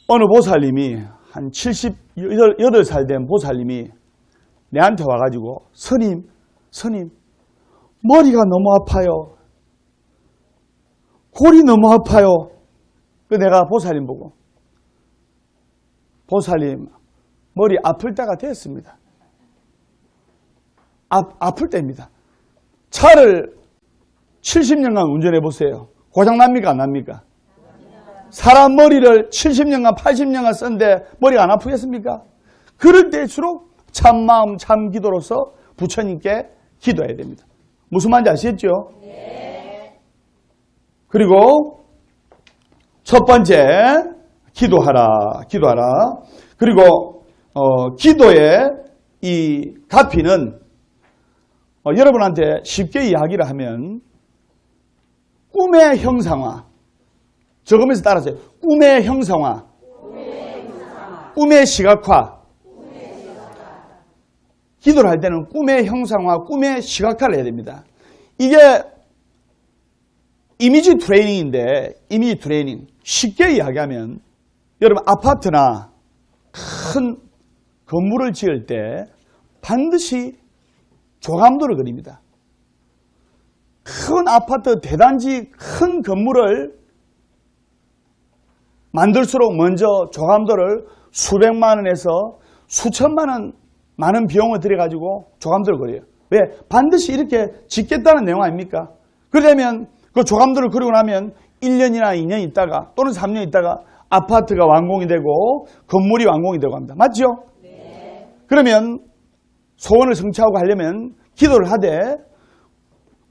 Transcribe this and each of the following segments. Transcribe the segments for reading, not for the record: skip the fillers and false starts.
어느 보살님이 한 78살 된 보살님이 내한테 와가지고 스님 머리가 너무 아파요. 골이 너무 아파요. 그 내가 보살님 보고 보살님 머리 아플 때가 됐습니다. 아플 때입니다. 차를 70년간 운전해 보세요. 고장납니까? 안 납니까? 사람 머리를 70년간 80년간 썼는데 머리가 안 아프겠습니까? 그럴 때일수록 참마음 참기도로서 부처님께 기도해야 됩니다. 무슨 말인지 아시겠죠? 네. 그리고 첫 번째 기도하라. 그리고 기도의 이 가피는 여러분한테 쉽게 이야기를 하면 꿈의 형상화. 적으면서 따라하세요. 꿈의 형상화. 꿈의 시각화. 기도를 할 때는 꿈의 형상화, 꿈의 시각화를 해야 됩니다. 이게 이미지 트레이닝인데, 이미지 트레이닝. 쉽게 이야기하면 여러분 아파트나 큰 건물을 지을 때 반드시 조감도를 그립니다. 큰 아파트, 대단지, 큰 건물을 만들수록 먼저 조감도를 수백만 원에서 수천만 원 많은 비용을 들여가지고 조감도를 그려요. 왜? 반드시 이렇게 짓겠다는 내용 아닙니까? 그러려면 그 조감도를 그리고 나면 1년이나 2년 있다가 또는 3년 있다가 아파트가 완공이 되고 건물이 완공이 되고 합니다. 맞죠? 네. 그러면 소원을 성취하고 하려면 기도를 하되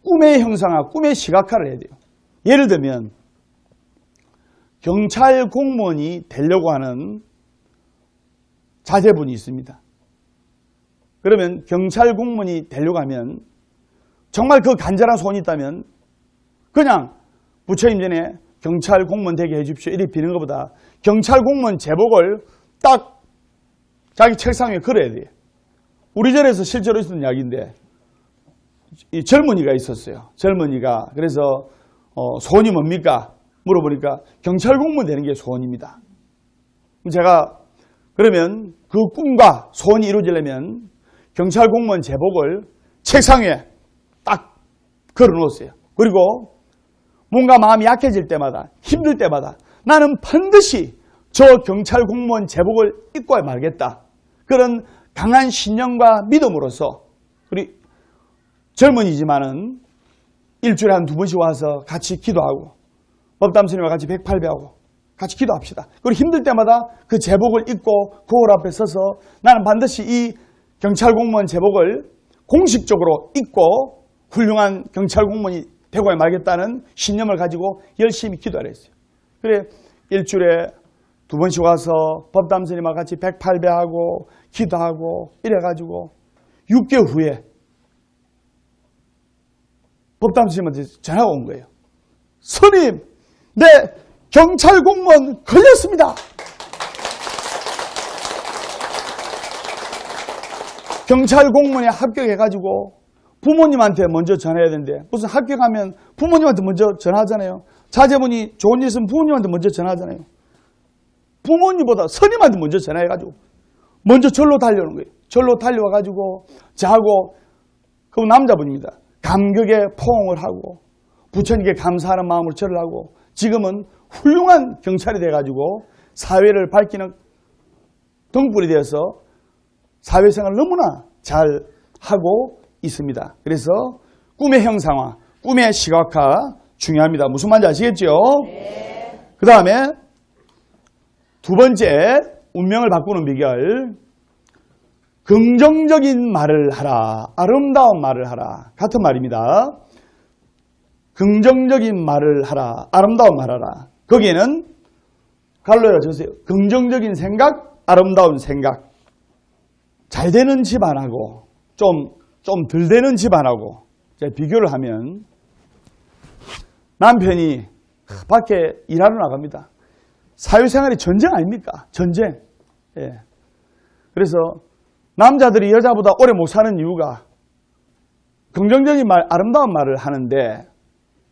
꿈의 형상화, 꿈의 시각화를 해야 돼요. 예를 들면 경찰 공무원이 되려고 하는 자제분이 있습니다. 그러면 경찰 공무원이 되려고 하면 정말 그 간절한 소원이 있다면 그냥 부처님 전에 경찰 공무원 되게 해주십시오 이렇게 비는 것보다 경찰 공무원 제복을 딱 자기 책상 위에 걸어야 돼요. 우리 절에서 실제로 있었던 이야기인데 이 젊은이가 있었어요. 젊은이가 그래서 소원이 뭡니까? 물어보니까 경찰 공무원 되는 게 소원입니다. 제가 그러면 그 꿈과 소원이 이루어지려면 경찰 공무원 제복을 책상 위에 딱 걸어놓았어요. 그리고 뭔가 마음이 약해질 때마다 힘들 때마다 나는 반드시 저 경찰 공무원 제복을 입고 말겠다. 그런 강한 신념과 믿음으로써 우리 젊은이지만은 일주일에 한 2번씩 와서 같이 기도하고 법담 스님과 같이 108배하고 같이 기도합시다. 그리고 힘들 때마다 그 제복을 입고 거울 앞에 서서 나는 반드시 이 경찰 공무원 제복을 공식적으로 입고 훌륭한 경찰 공무원이 되고 말겠다는 신념을 가지고 열심히 기도하라 했어요. 그래 일주일에 2번씩 와서 법담 스님과 같이 108배하고 기도하고 이래가지고 6개월 후에 법담 스님한테 전화가 온 거예요. 스님, 내 경찰 공무원 걸렸습니다. 경찰 공무원에 합격해가지고 부모님한테 먼저 전화해야 되는데 무슨 합격하면 부모님한테 먼저 전화하잖아요. 자제분이 좋은 일 있으면 부모님한테 먼저 전화하잖아요. 부모님보다 스님한테 먼저 전화해가지고 먼저 절로 달려오는 거예요. 절로 달려와가지고 저하고 그 남자분입니다. 감격에 포옹을 하고 부처님께 감사하는 마음으로 절을 하고 지금은 훌륭한 경찰이 돼가지고 사회를 밝히는 등불이 되어서 사회생활을 너무나 잘 하고 있습니다. 그래서 꿈의 형상화, 꿈의 시각화 중요합니다. 무슨 말인지 아시겠죠? 네. 그 다음에 두 번째 운명을 바꾸는 비결, 긍정적인 말을 하라, 아름다운 말을 하라. 같은 말입니다. 긍정적인 말을 하라, 아름다운 말을 하라. 거기에는 갈로에다 적으세요. 긍정적인 생각, 아름다운 생각. 잘 되는 집안하고 좀 덜 되는 집안하고 제가 비교를 하면 남편이 밖에 일하러 나갑니다. 사회생활이 전쟁 아닙니까? 전쟁. 예. 그래서 남자들이 여자보다 오래 못 사는 이유가 긍정적인 말, 아름다운 말을 하는데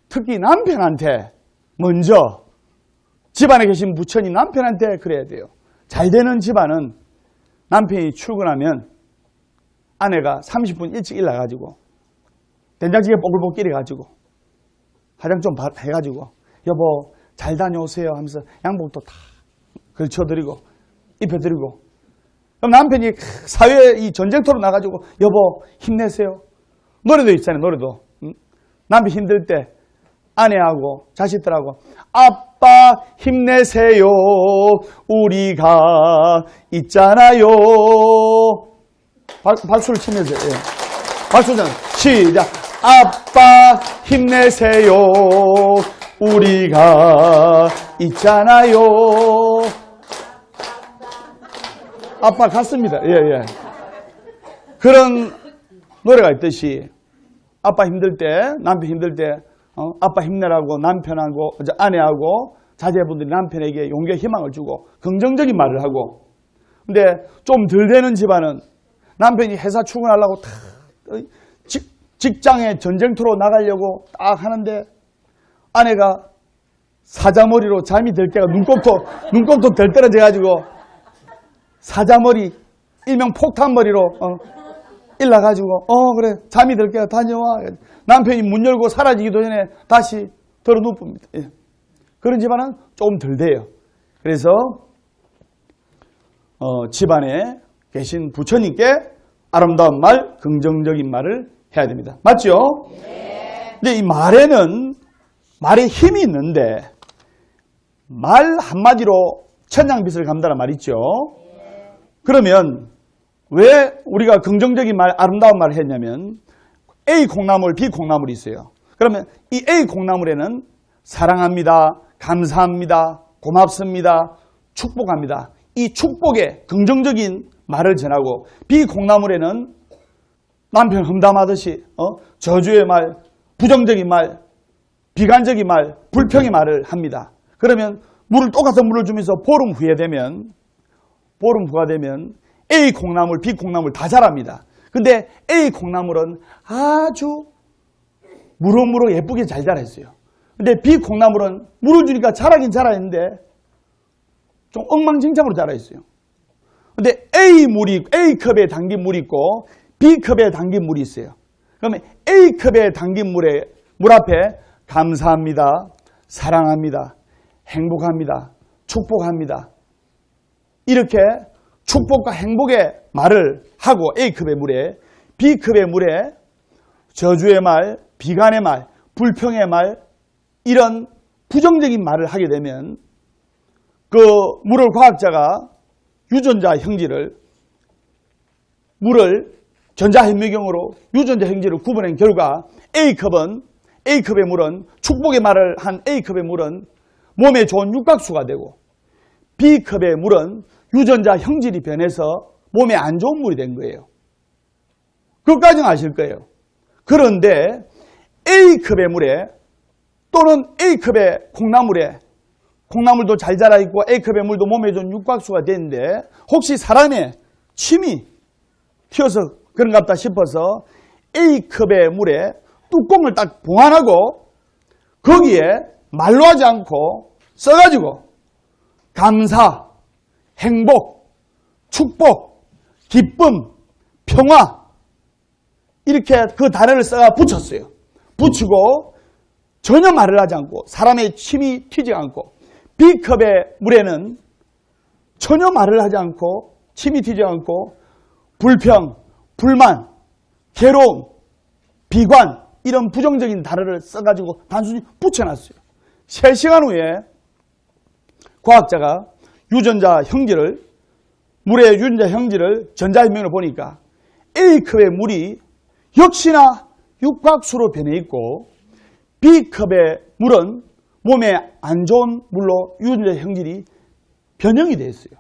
특히 남편한테 먼저 집안에 계신 부처님 남편한테 그래야 돼요. 잘 되는 집안은 남편이 출근하면 아내가 30분 일찍 일어나가지고 된장찌개 뽀글뽀글 끓여가지고 화장 좀 해가지고 여보 잘 다녀오세요 하면서 양복도 다 걸쳐드리고 입혀드리고 그럼 남편이 사회에 이 전쟁터로 나가지고 여보 힘내세요. 노래도 있잖아요. 노래도. 남편 힘들 때 아내하고 자식들하고 아빠 힘내세요 우리가 있잖아요. 박수를 치면서 예. 박수는 시작. 아빠 힘내세요 우리가 있잖아요. 아빠 같습니다. 예. 그런 노래가 있듯이 아빠 힘들 때, 남편 힘들 때 아빠 힘내라고 남편하고 아내하고 자제분들이 남편에게 용기와 희망을 주고 긍정적인 말을 하고, 근데 좀 덜 되는 집안은 남편이 회사 출근하려고 다 직장에 전쟁터로 나가려고 딱 하는데 아내가 사자머리로 잠이 들 때가 눈곱도 덜 떨어져가지고 사자머리 일명 폭탄머리로 일나가지고 그래 잠이 들 때가 다녀와. 남편이 문 열고 사라지기도 전에 다시 들어 눕습니다. 예. 그런 집안은 조금 덜 돼요. 그래서 집안에 계신 부처님께 아름다운 말, 긍정적인 말을 해야 됩니다. 맞죠? 네. 근데 이 말에 힘이 있는데 말 한마디로 천냥빚을 감다란 말 있죠? 네. 그러면 왜 우리가 긍정적인 말, 아름다운 말을 했냐면 A 콩나물, B 콩나물이 있어요. 그러면 이 A 콩나물에는 사랑합니다, 감사합니다, 고맙습니다, 축복합니다. 이 축복의 긍정적인 말을 전하고 B 콩나물에는 남편 험담하듯이 저주의 말, 부정적인 말, 비관적인 말, 불평의 말을 합니다. 그러면 똑같은 물을 주면서 보름 후가 되면 A 콩나물, B 콩나물 다 자랍니다. 근데 A 콩나물은 아주 무럭무럭 예쁘게 잘 자랐어요. 근데 B 콩나물은 물을 주니까 자라긴 자라있는데 좀 엉망진창으로 자라있어요. 근데 A컵에 담긴 물이 있고 B컵에 담긴 물이 있어요. 그러면 A컵에 담긴 물 앞에 감사합니다, 사랑합니다, 행복합니다, 축복합니다. 이렇게 축복과 행복의 말을 하고 A컵의 물에, B컵의 물에 저주의 말, 비관의 말, 불평의 말, 이런 부정적인 말을 하게 되면 그 물을 과학자가 유전자 형질을 물을 전자현미경으로 유전자 형질을 구분한 결과 A컵의 물은 축복의 말을 한 A컵의 물은 몸에 좋은 육각수가 되고 B컵의 물은 유전자 형질이 변해서 몸에 안 좋은 물이 된 거예요. 그것까지는 아실 거예요. 그런데 A컵의 물에 또는 A컵의 콩나물도 잘 자라있고 A컵의 물도 몸에 좋은 육각수가 되는데 혹시 사람의 침이 튀어서 그런갑다 싶어서 A컵의 물에 뚜껑을 딱 봉안하고 거기에 말로 하지 않고 써가지고 감사, 행복, 축복, 기쁨, 평화 이렇게 그 단어를 써가 붙였어요. 붙이고 전혀 말을 하지 않고 사람의 침이 튀지 않고 B컵의 물에는 전혀 말을 하지 않고 침이 튀지 않고 불평, 불만, 괴로움, 비관 이런 부정적인 단어를 써가지고 단순히 붙여놨어요. 3시간 후에 과학자가 물의 유전자 형질을 전자현미경으로 보니까 A컵의 물이 역시나 육각수로 변해 있고 B컵의 물은 몸에 안 좋은 물로 유전자 형질이 변형이 되어 있어요.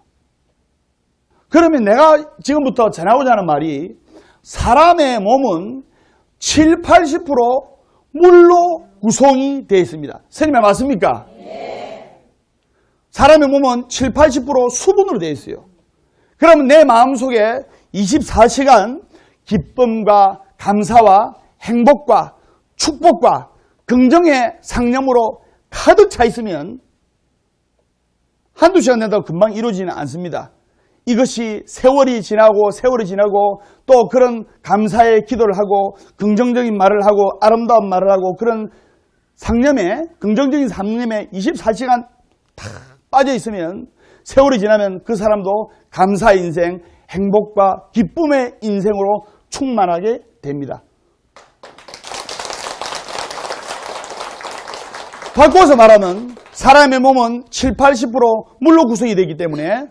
그러면 내가 지금부터 전하고자 하는 말이 사람의 몸은 7, 80% 물로 구성이 되어 있습니다. 선생님 맞습니까? 네. 사람의 몸은 7, 80% 수분으로 되어 있어요. 그러면 내 마음속에 24시간 기쁨과 감사와 행복과 축복과 긍정의 상념으로 가득 차 있으면 한두 시간 된다고 금방 이루어지지는 않습니다. 이것이 세월이 지나고 또 그런 감사의 기도를 하고 긍정적인 말을 하고 아름다운 말을 하고 그런 상념에, 긍정적인 상념에 24시간 다 빠져 있으면 세월이 지나면 그 사람도 감사의 인생, 행복과 기쁨의 인생으로 충만하게 됩니다. 바꿔서 말하면 사람의 몸은 70~80% 물로 구성이 되기 때문에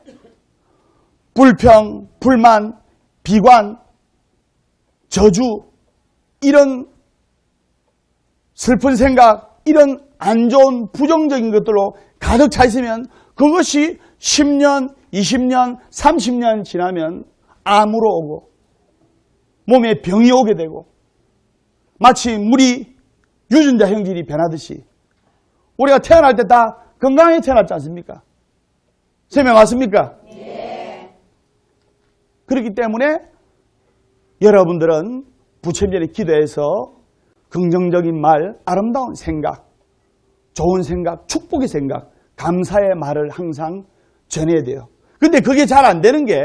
불평, 불만, 비관, 저주, 이런 슬픈 생각, 이런 안 좋은 부정적인 것들로 가득 차 있으면 그것이 10년, 20년, 30년 지나면 암으로 오고 몸에 병이 오게 되고 마치 물이 유전자 형질이 변하듯이 우리가 태어날 때 다 건강하게 태어났지 않습니까? 설명 맞습니까? 네. 그렇기 때문에 여러분들은 부처님의 기도에서 긍정적인 말, 아름다운 생각, 좋은 생각, 축복의 생각, 감사의 말을 항상 전해야 돼요. 근데 그게 잘 안 되는 게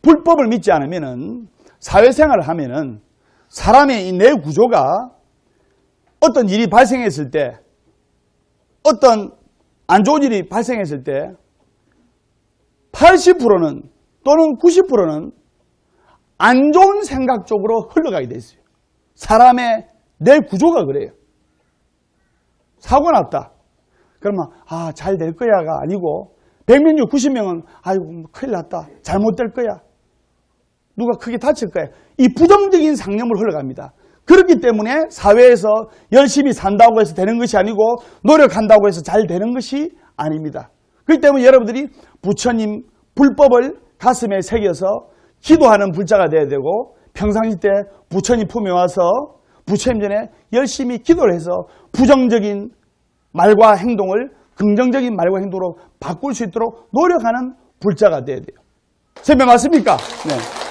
불법을 믿지 않으면은 사회생활을 하면은 사람의 이 뇌 구조가 어떤 일이 발생했을 때, 어떤 안 좋은 일이 발생했을 때 80%는 또는 90%는 안 좋은 생각 쪽으로 흘러가게 돼 있어요. 사람의 뇌 구조가 그래요. 사고 났다. 그러면 잘 될 거야가 아니고 100명 중 90명은 아이고 큰일 났다. 잘못될 거야. 누가 크게 다칠 거야. 이 부정적인 상념으로 흘러갑니다. 그렇기 때문에 사회에서 열심히 산다고 해서 되는 것이 아니고 노력한다고 해서 잘 되는 것이 아닙니다. 그렇기 때문에 여러분들이 부처님 불법을 가슴에 새겨서 기도하는 불자가 돼야 되고 평상시 때 부처님 품에 와서 부처님 전에 열심히 기도를 해서 부정적인 말과 행동을 긍정적인 말과 행동으로 바꿀 수 있도록 노력하는 불자가 돼야 돼요. 설명 맞습니까? 네.